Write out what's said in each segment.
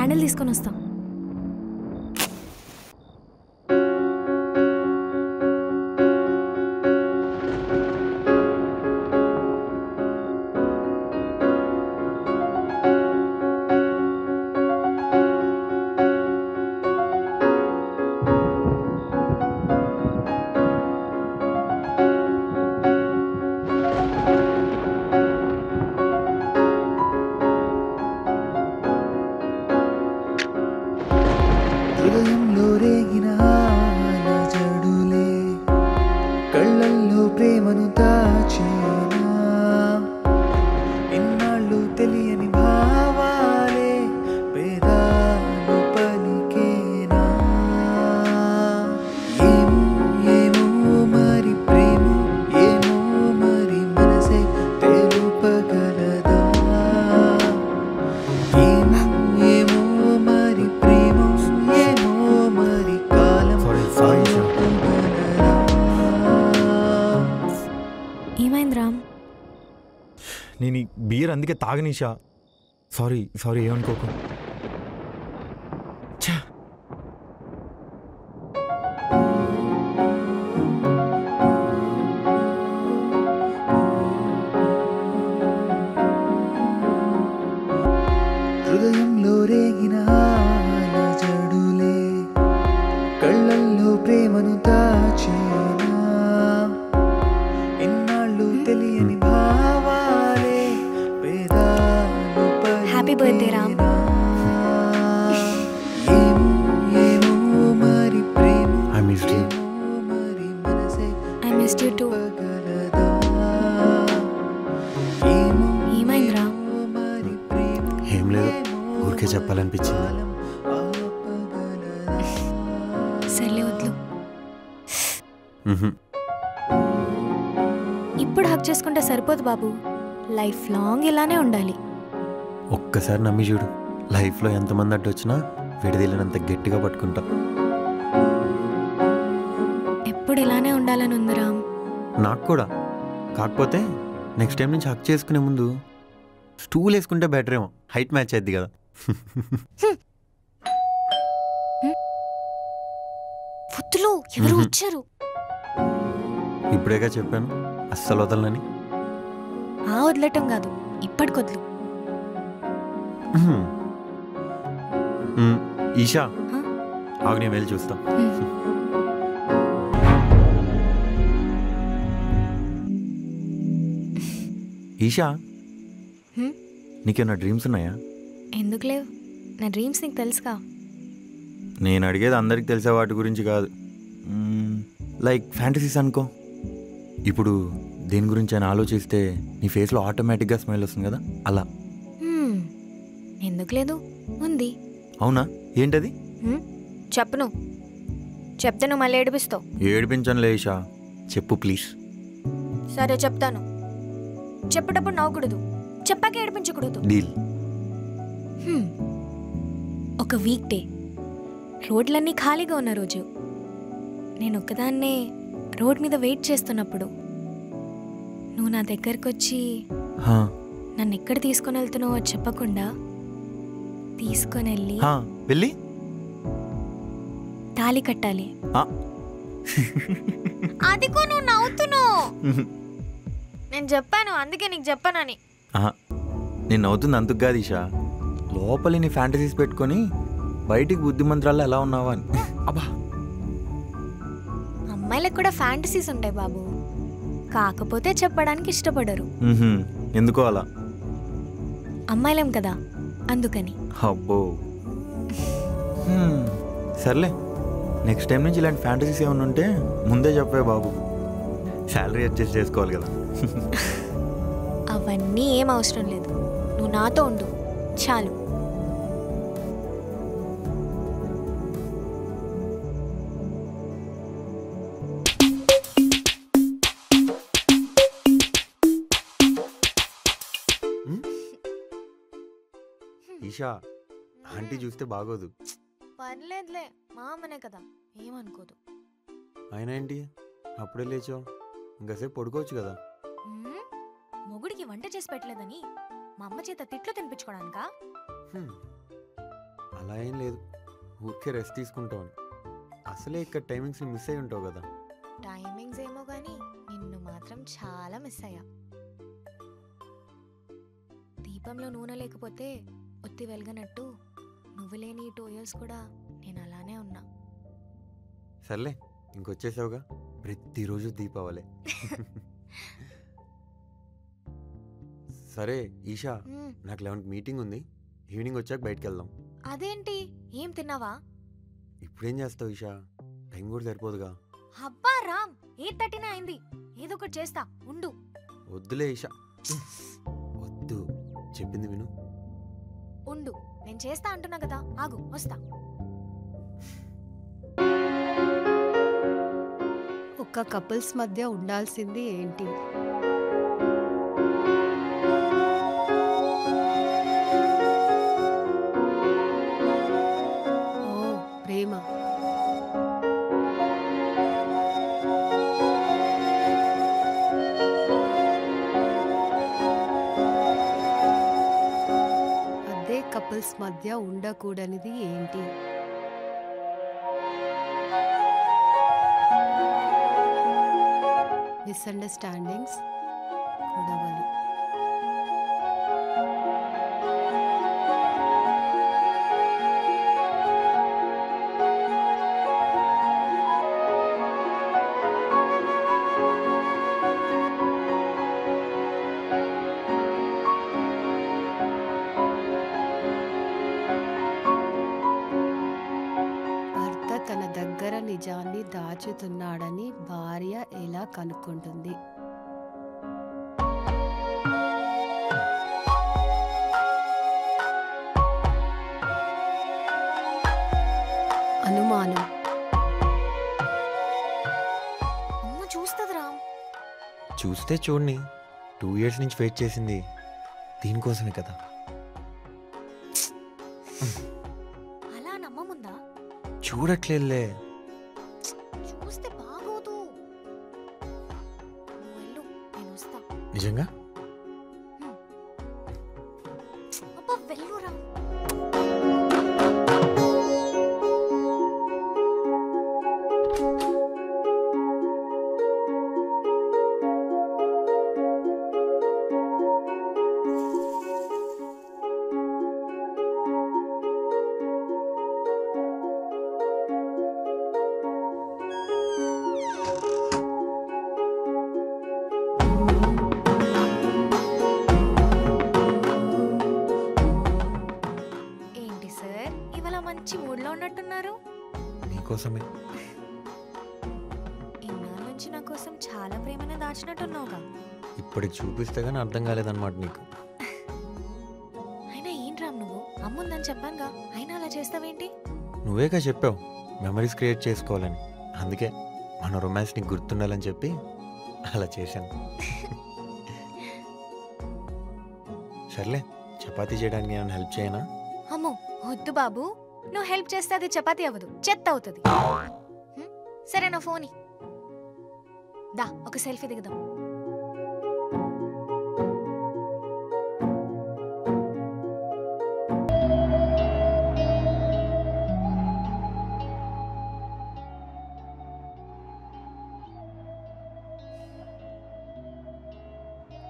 Candle తీసుకొని వస్తాం. హృదయంలో రేగిన జడులే కళ్ళల్లో ప్రేమను దాచేనా ఇన్నాళ్ళు తెలియని భావాలే పేదాలు పలికేనా ఏమో ఏమో మరి ప్రేమ ఏమో మరి మనసే తెలుపగలదా ఏమో ఏమో మరి ప్రేమ ఏమో మరి కాలం ఏమైంది రామ్? నేను ఈ బీర్ అందుకే తాగనీషా. Sorry sorry, ఏమనుకోకు. ఛా, హృదయంలో రేగిన జడులే కళ్ళల్లో ప్రేమను దాచేనా ఇన్నాళ్ళు తెలియని భావాలే పేదాలు హ్యాపీ బర్త్డే రామ్. ఏమో ఏమో మరి ప్రేమ I missed you. మరి మనసే ఐ మిస్డ్ యూ టూ. పగలదా ఏమో ఏమైంది రామ్? మరి ప్రేమ ఏం లేదు, ఊరికే చెప్పాలనిపించింది. సర్లే వద్దు. మ్హూ. ఇప్పుడు హక్ చేసుకుంటే సరిపోదు బాబు, లైఫ్ లాంగ్ ఇలానే ఉండాలి. ఒక్కసారి నమ్మి చూడు, లైఫ్లో ఎంతమంది అడ్డు వచ్చినా విడదీలినంత గట్టిగా పట్టుకుంటా. ఎప్పుడు ఇలానే ఉండాలని ఉంది రామ్. నాకు కూడా. కాకపోతే నెక్స్ట్ టైం నుంచి హక్ చేసుకునే ముందు స్టూల్ వేసుకుంటే బెటర్ ఏమో, హైట్ మ్యాచ్ అయింది కదా. ఫుత్తులో ఎవరు వచ్చారు? ఇప్పుడేగా చెప్పాను అస్సలు వదలనని. వదలటం కాదు, ఇప్పటికొద్దు. ఈషా, ఆగు, నేను వెళ్ళి చూస్తా. ఈషా, నీకేమన్నా డ్రీమ్స్ ఉన్నాయా? ఎందుకు లేవు? నా డ్రీమ్స్ నీకు తెలుసుగా. నేను అడిగేది అందరికి తెలిసే వాటి గురించి కాదు, లైక్ ఫ్యాంటసీస్ అనుకో. ఇప్పుడు దేని గురించి అని ఆలోచిస్తే నీ ఫేస్లో ఆటోమేటిక్గా స్మైల్ వస్తుంది కదా, అలా. ఎందుకు లేదు? ఉంది. అవునా? ఏంటది? చెప్పను. చెప్తే నువ్వు మళ్ళీ ఏడిపిస్తావు. ఏడిపించను లేషా, చెప్పు ప్లీజ్. సరే చెప్తాను. చెప్పేటప్పుడు నవ్వకూడదు, చెప్పాక ఏడిపించకూడదు. డీల్. ఒక వీక్ డే, రోడ్లన్నీ ఖాళీగా ఉన్న రోజు, నేను ఒక్కదాన్నే రోడ్ మీద వెయిట్ చేస్తున్నప్పుడు నువ్వు నా దగ్గరకు వచ్చి నన్ను ఎక్కడ తీసుకొని వెళ్తున్నావో చెప్పకుండా తీసుకొని వెళ్ళి తాళి కట్టాలి. అదిగో నువ్వు నవ్వుతున్నావు. నేను చెప్పాను, అందుకే నీకు చెప్పానని. నేను నవ్వుతుంది అందుకు కాదు ఈషా, లోపలి నీ ఫ్యాంటసీస్ పెట్టుకొని బయటికి బుద్ధిమంత్రాల్లో ఎలా ఉన్నావా అని. అబ్బా, అమ్మాయిలకు కూడా ఫ్యాంటసీస్ ఉంటాయి బాబు, కాకపోతే చెప్పడానికి ఇష్టపడరు. ఎందుకో అలా. అమ్మాయిలేం కదా, అందుకని. అబ్బో, సర్లే, నెక్స్ట్ టైం నుంచి ఇలాంటి ఫ్యాంటసీస్ ఏమైనా ఉంటే ముందే చెప్పే బాబు, శాలరీ అడ్జస్ట్ చేసుకోవాలి కదా. అవన్నీ ఏం అవసరం లేదు, నువ్వు నాతో ఉండు చాలు. ఈషా, ఆంటీ చూస్తే బాగోదు. పర్లేదులే, మా అమ్మనే కదా, ఏమనుకోదు. అయినా ఏంటి అప్పుడే లేచావు, ఇంకాసేపు పడుకోవచ్చు కదా. మొగుడికి వంట చేసి పెట్టలేదని మా అమ్మ చేత తిట్లు తినిపించుకోవడానికా? అలా ఏం లేదు, ఊరికే రెస్ట్ తీసుకుంటామని. అసలే ఇక్కడ టైమింగ్స్ మిస్ అయి ఉంటావు కదా. టైమింగ్స్ ఏమో కానీ నిన్ను మాత్రం చాలా మిస్ అయ్యా. దీపంలో నూనె లేకపోతే ఒత్తి వెలగనట్టు నువ్వు లేని ఈ 2 years కూడా నేను అలానే ఉన్నా. సర్లే, ఇంకొచ్చేసావుగా, ప్రతిరోజు దీపావళి. సరే ఈషా, మ్మ్. నాకు 11కి మీటింగ్ ఉంది, ఈవినింగ్ వచ్చాక బయటకు వెళ్దాం. అదేంటి, ఏం తిన్నావా? ఇప్పుడేం చేస్తావు ఈషా, టైం కూడా సరిపోదుగా. అబ్బా రామ్, 8:30 అయింది, ఏదో ఒకటి చేస్తా ఉండు. వద్దులే ఈషా, వద్దు, చెప్పింది విను. ఉండు, నేను చేస్తా అంటున్నా కదా, ఆగు వస్తా. ఒక కపుల్స్ మధ్య ఉండాల్సింది ఏంటి? ఓ ప్రేమ. అదే కపుల్స్ మధ్య ఉండకూడనిది ఏంటి? మిస్అండర్స్టాండింగ్స్, గొడవలు. భర్త తన దగ్గర నిజాన్ని దాచుతున్నాడని భార్య ఎలా కనుక్కుంటుంది? అనుమానం. అమ్మ చూస్తుంది రామ్. చూస్తే చూడండి, 2 years నుంచి వెయిట్ చేసింది దీనికోసమే కదా. అలా నమ్మముందా? చూడట్లేదులే. చూస్తే బాగోదు. నువ్వు వెళ్ళు, నేను వస్తా. నిజంగా అబ్బా వెళ్ళు రామ్. ఏంటి సార్, ఇవాళ మంచి మూడ్లో ఉన్నట్టున్నారు? నీకోసమే. ఇన్నాళ్ళ నుంచి నా కోసం చాలా ప్రేమనే దాచినట్టున్నావుగా. ఇప్పటికి చూపిస్తే కానీ అర్థం కాలేదన్నమాట నీకు. అయినా ఏంటి రామ్, నువ్వు అమ్ముందని చెప్పానుగా, అయినా అలా చేస్తావేంటి? నువ్వేగా చెప్పావు మెమరీస్ క్రియేట్ చేసుకోవాలని, అందుకే మన రొమాన్స్ నీకు గుర్తుండాలని చెప్పి అలా చేశాను. సర్లే, చపాతీ చేయడానికి నేను హెల్ప్ చేయనా? అమ్మో వద్దు బాబు, నువ్వు హెల్ప్ చేస్తే అది చపాతీ అవ్వదు, చెత్త అవుతుంది. సరే నా ఫోన్ దా, ఒక సెల్ఫీ దిగుదాం.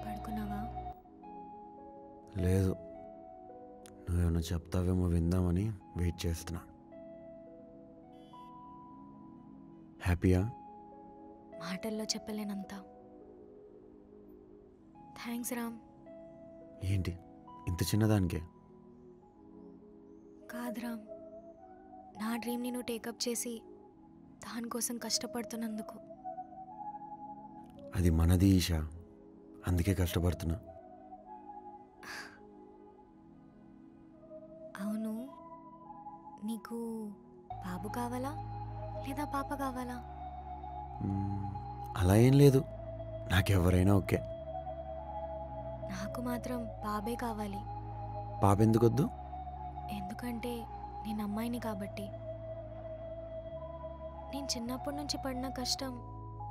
పడుకున్నావా? లేదు, నువ్వేమన్నా చెప్తావేమో విందామని వెయిట్ చేస్తున్నా. హ్యాపీయా? మాటల్లో చెప్పలేనంత. థ్యాంక్స్ రామ్. ఏంటి ఇంత చిన్నదానికే? కాదు రామ్, నా డ్రీమ్ని నువ్వు టేకప్ చేసి దానికోసం కష్టపడుతున్నందుకు. అది మనది ఈషా, అందుకే కష్టపడుతున్నా. అవును, నీకు బాబు కావాలా లేదా పాప కావాలా? అలా ఏం లేదు, నాకెవరైనా ఓకే. నాకు మాత్రం బాబే కావాలి. పాప ఎందుకొద్దు? ఎందుకంటే నేను అమ్మాయిని కాబట్టి. నేను చిన్నప్పటి నుంచి పడిన కష్టం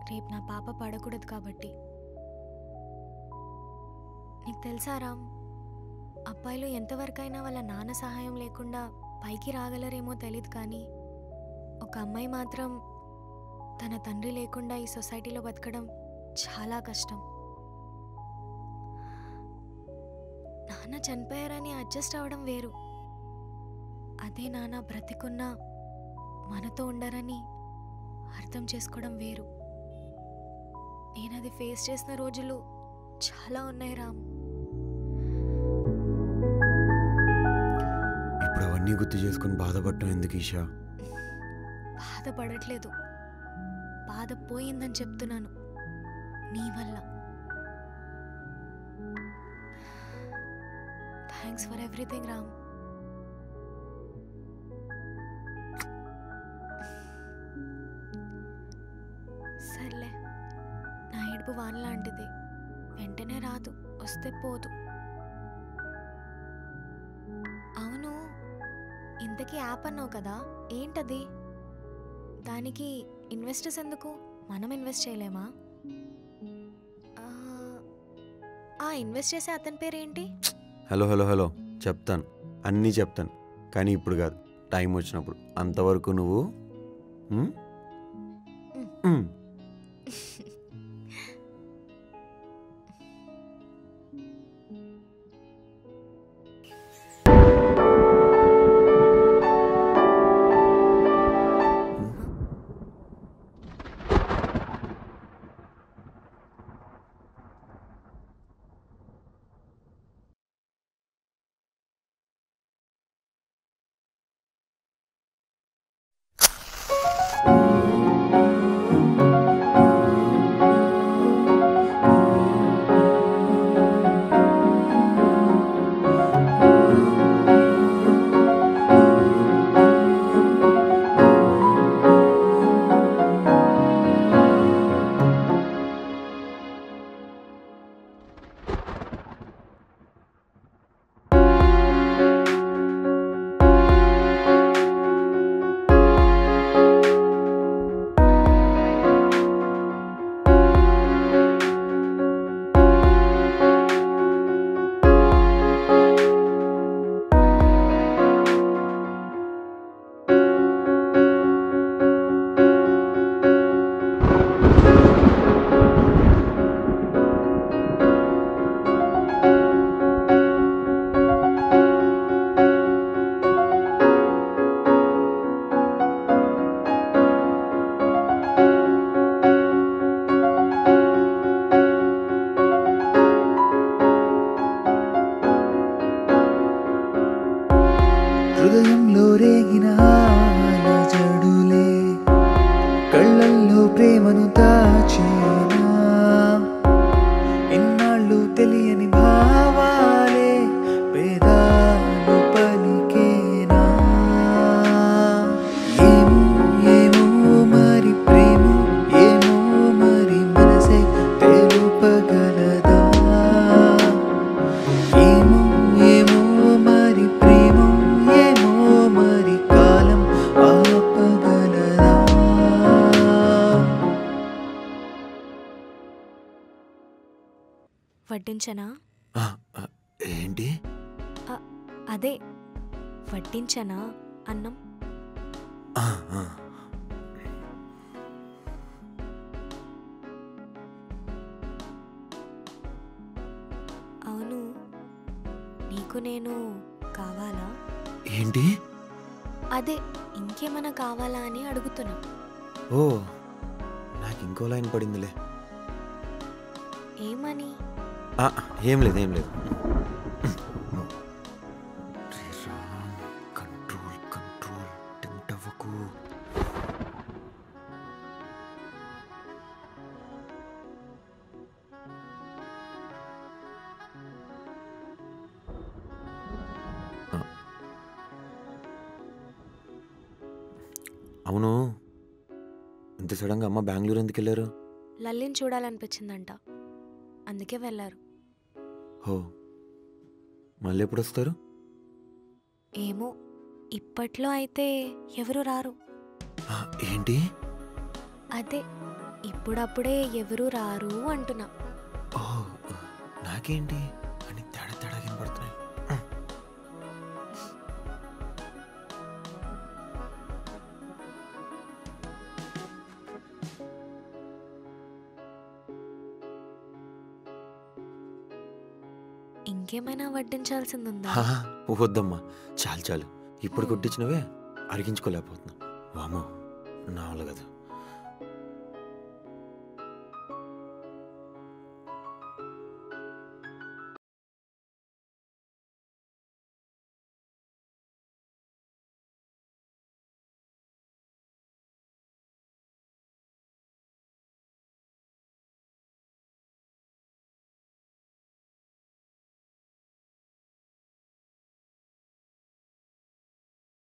రేపు నా పాప పడకూడదు కాబట్టి. నీకు తెలుసా రామ్, అబ్బాయిలు ఎంతవరకైనా వాళ్ళ నాన్న సహాయం లేకుండా పైకి రాగలరేమో తెలీదు కానీ ఒక అమ్మాయి మాత్రం తన తండ్రి లేకుండా ఈ సొసైటీలో బతకడం చాలా కష్టం. నాన్న చనిపోయారని అడ్జస్ట్ అవ్వడం వేరు, అదే నాన్న బ్రతికున్నా మనతో ఉండరని అర్థం చేసుకోవడం వేరు. నేను అది ఫేస్ చేసిన రోజులు చాలా ఉన్నాయి రామ్. ఇప్పుడు అవన్నీ గుర్తు చేసుకుని బాధపడటం ఎందుకు ఈషా? బాధపడట్లేదు, బాధ పోయిందని చెప్తున్నాను నీ వల్ల. Thanks for everything Ram. సర్లే, నా ఏడుపు వాన లాంటిది, వెంటనే రాదు, వస్తే పోదు. అవును, ఇంతకీ యాప్ అన్నావు కదా, ఏంటది? దానికి ఇన్వెస్టర్స్ ఎందుకు? మనం ఇన్వెస్ట్ చేయలేమా? ఇన్వెస్ట్ చేసే అతని పేరేంటి? హలో హలో హలో చెప్తాను, అన్నీ చెప్తాను, కానీ ఇప్పుడు కాదు, టైం వచ్చినప్పుడు. అంతవరకు నువ్వు హృదయంలో రేగిన జడులే కళ్ళల్లో ప్రేమను దాచేనా, ఇన్నాళ్ళు తెలియని భావాలే వేదాలు పలికేనా. ఏమో ఏమో మరి ప్రేమ, ఏమో మరి మనసే తెలుపగలదా. ఏమో ఏమో మరి ప్రేమ, ఏమో మరి కాలం ఆపగలదా. వడ్డించనా? ఏంటి? అదే వడ్డించనా అన్నం. ఆ, ఆ. అవును, నీకు నేను కావాలా? ఏంటి? అదే ఇంకేమైనా కావాలా అని అడుగుతున్నా. ఓ, నాకు ఇంకో లైన్ పడిందిలే. ఏమని? ఏం లేదు, ఏం లేదు. కంట్రోల్ కంట్రోల్, టెంప్ట్ అవ్వకు. అవును, ఇంత సడన్గా అమ్మ బెంగళూరు ఎందుకు వెళ్ళారు? లల్లిని చూడాలనిపించిందంట, అందుకే వెళ్ళారు. హో, మళ్ళీ ఎప్పుడు వస్తారు? ఏమో, ఇప్పట్లో అయితే ఎవరు రారు. ఏంటి? అదే ఇప్పుడప్పుడే ఎవరు రారు అంటున్నా. ఓ, నాకేంటి అని తేడా తేడా కనపడుతున్నాయి. ఇంకేమైనా వడ్డించాల్సిందుందా? హా, వద్దమ్మా, చాలు చాలు. ఇప్పుడు కొట్టించినవే అరిగించుకోలేకపోతున్నా. వామో, నా వల్ల కదా.